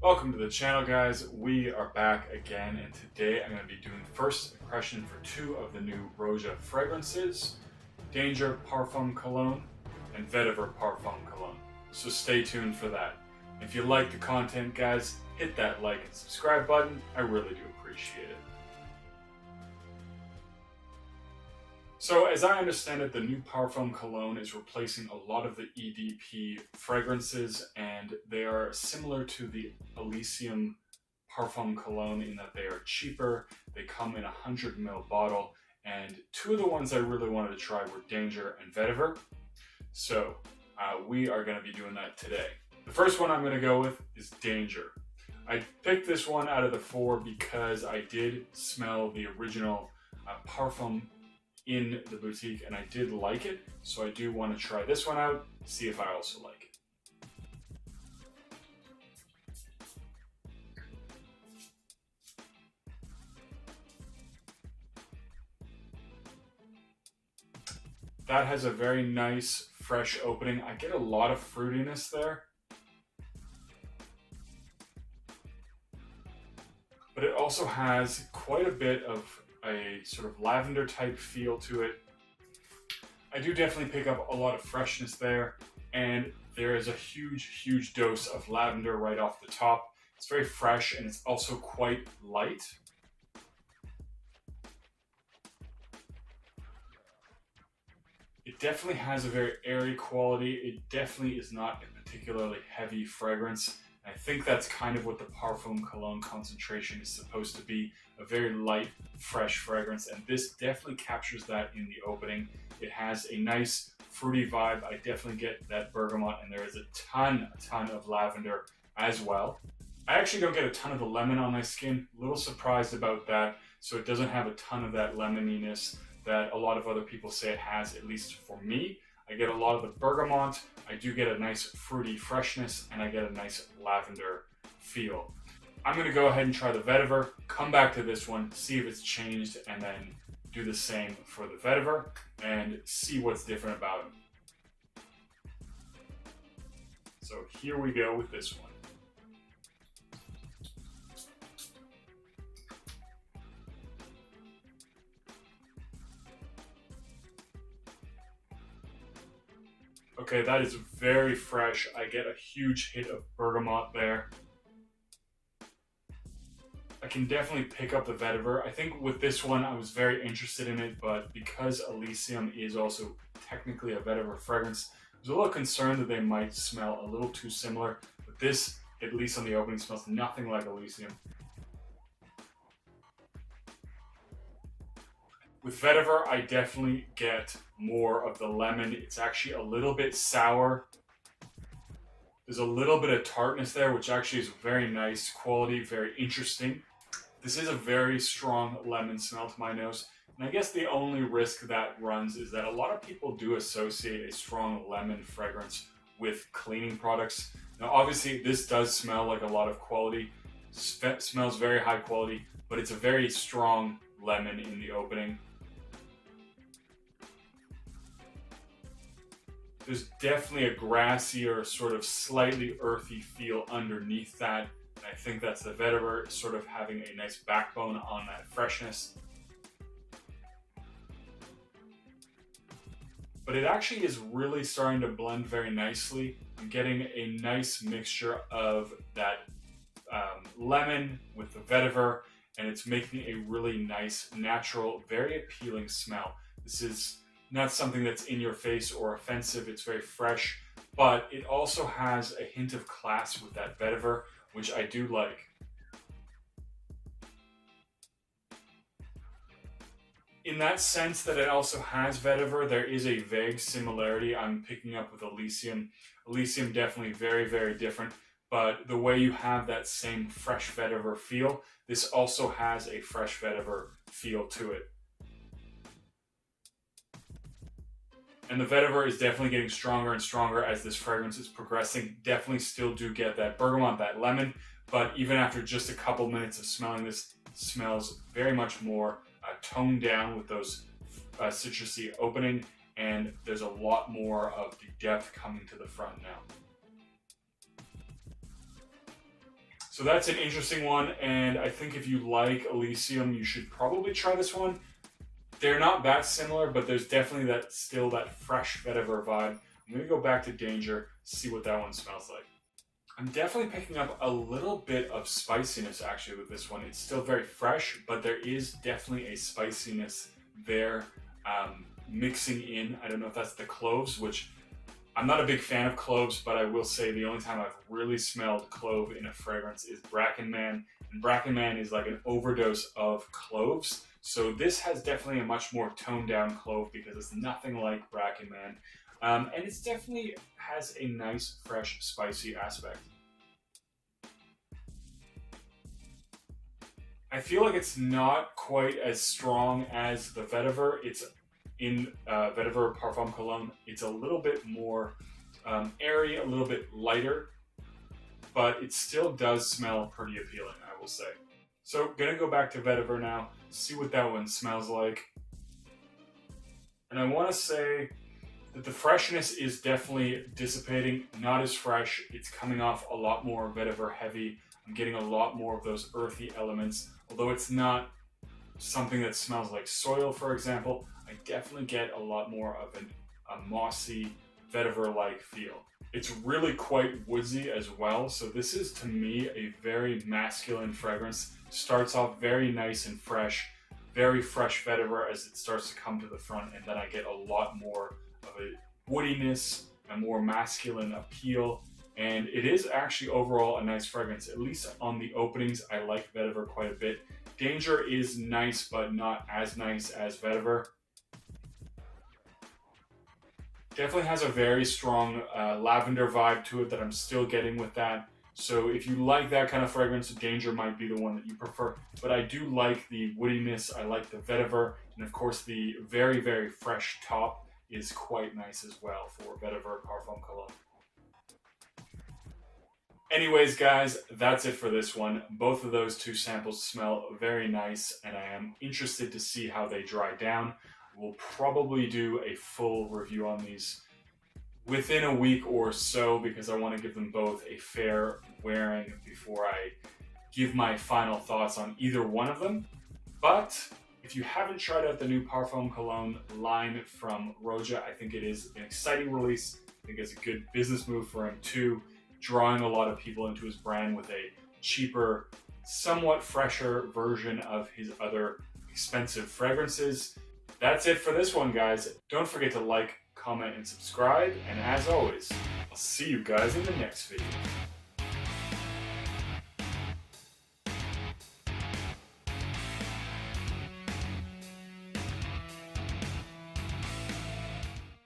Welcome to the channel, guys. We are back again, and today I'm going to be doing first impression for two of the new Roja fragrances, Vetiver Parfum Cologne and Vetiver Parfum Cologne. So stay tuned for that. If you like the content, guys, hit that like and subscribe button. I really do appreciate it. So as I understand it, the new Parfum Cologne is replacing a lot of the EDP fragrances, and they are similar to the Elysium Parfum Cologne in that they are cheaper. They come in a 100 ml bottle, and two of the ones I really wanted to try were Danger and Vetiver. So we are going to be doing that today. The first one I'm going to go with is Danger. I picked this one out of the four because I did smell the original Parfum in the boutique and I did like it, so I do want to try this one out, see if I also like it. That has a very nice fresh opening. I get a lot of fruitiness there, but it also has quite a bit of a sort of lavender type feel to it. I do definitely pick up a lot of freshness there, and there is a huge dose of lavender right off the top. It's very fresh and it's also quite light. It definitely has a very airy quality. It definitely is not a particularly heavy fragrance. I think that's kind of what the Parfum Cologne concentration is supposed to be, a very light, fresh fragrance, and this definitely captures that in the opening. It has a nice fruity vibe. I definitely get that bergamot, and there is a ton of lavender as well. I actually don't get a ton of the lemon on my skin, a little surprised about that, so it doesn't have a ton of that lemoniness that a lot of other people say it has, at least for me. I get a lot of the bergamot, I do get a nice fruity freshness, and I get a nice lavender feel. I'm going to go ahead and try the Vetiver, come back to this one, see if it's changed, and then do the same for the Vetiver and see what's different about it. So here we go with this one. Okay, that is very fresh. I get a huge hit of bergamot there. I can definitely pick up the Vetiver. I think with this one, I was very interested in it, but because Elysium is also technically a Vetiver fragrance, I was a little concerned that they might smell a little too similar, but this, at least on the opening, smells nothing like Elysium. With Vetiver, I definitely get more of the lemon. It's actually a little bit sour. There's a little bit of tartness there, which actually is very nice quality, very interesting. This is a very strong lemon smell to my nose. And I guess the only risk that runs is that a lot of people do associate a strong lemon fragrance with cleaning products. Now, obviously, this does smell like a lot of quality. It smells very high quality, but it's a very strong lemon in the opening. There's definitely a grassier, sort of slightly earthy feel underneath that. And I think that's the Vetiver sort of having a nice backbone on that freshness. But it actually is really starting to blend very nicely. I'm getting a nice mixture of that lemon with the Vetiver, and it's making a really nice, natural, very appealing smell. This is not something that's in your face or offensive. It's very fresh, but it also has a hint of class with that Vetiver, which I do like. In that sense that it also has Vetiver, there is a vague similarity I'm picking up with Elysium. Elysium definitely very different, but the way you have that same fresh Vetiver feel, this also has a fresh Vetiver feel to it. And the Vetiver is definitely getting stronger and stronger as this fragrance is progressing. Definitely still do get that bergamot, that lemon, but even after just a couple minutes of smelling this, it smells very much more toned down with those citrusy opening, and there's a lot more of the depth coming to the front now. So that's an interesting one, and I think if you like Elysium, you should probably try this one. They're not that similar, but there's definitely still that fresh vetiver vibe. I'm gonna go back to Danger, see what that one smells like. I'm definitely picking up a little bit of spiciness actually with this one. It's still very fresh, but there is definitely a spiciness there mixing in. I don't know if that's the cloves, which I'm not a big fan of cloves, but I will say the only time I've really smelled clove in a fragrance is Bracken Man. And Bracken Man is like an overdose of cloves. So this has definitely a much more toned down clove because it's nothing like Bracken Man. And it definitely has a nice, fresh, spicy aspect. I feel like it's not quite as strong as the Vetiver. It's in Vetiver Parfum Cologne. It's a little bit more airy, a little bit lighter, but it still does smell pretty appealing, I will say. So gonna go back to Vetiver now, see what that one smells like. And I wanna say that the freshness is definitely dissipating, not as fresh. It's coming off a lot more vetiver heavy. I'm getting a lot more of those earthy elements. Although it's not something that smells like soil, for example, I definitely get a lot more of a mossy, vetiver-like feel. It's really quite woodsy as well. So this is, to me, a very masculine fragrance. Starts off very nice and fresh, very fresh vetiver as it starts to come to the front, and then I get a lot more of a woodiness, a more masculine appeal, and it is actually overall a nice fragrance. At least on the openings, I like vetiver quite a bit. Danger is nice, but not as nice as vetiver. Definitely has a very strong lavender vibe to it that I'm still getting with that. So if you like that kind of fragrance, Danger might be the one that you prefer. But I do like the woodiness, I like the vetiver, and of course the very, very fresh top is quite nice as well for Vetiver Parfum Cologne. Anyways, guys, that's it for this one. Both of those two samples smell very nice, and I am interested to see how they dry down. We'll probably do a full review on these within a week or so because I want to give them both a fair wearing before I give my final thoughts on either one of them. But if you haven't tried out the new Parfum Cologne line from Roja, I think it is an exciting release. I think it's a good business move for him too, drawing a lot of people into his brand with a cheaper, somewhat fresher version of his other expensive fragrances. That's it for this one, guys. Don't forget to like, comment, and subscribe. And as always, I'll see you guys in the next video.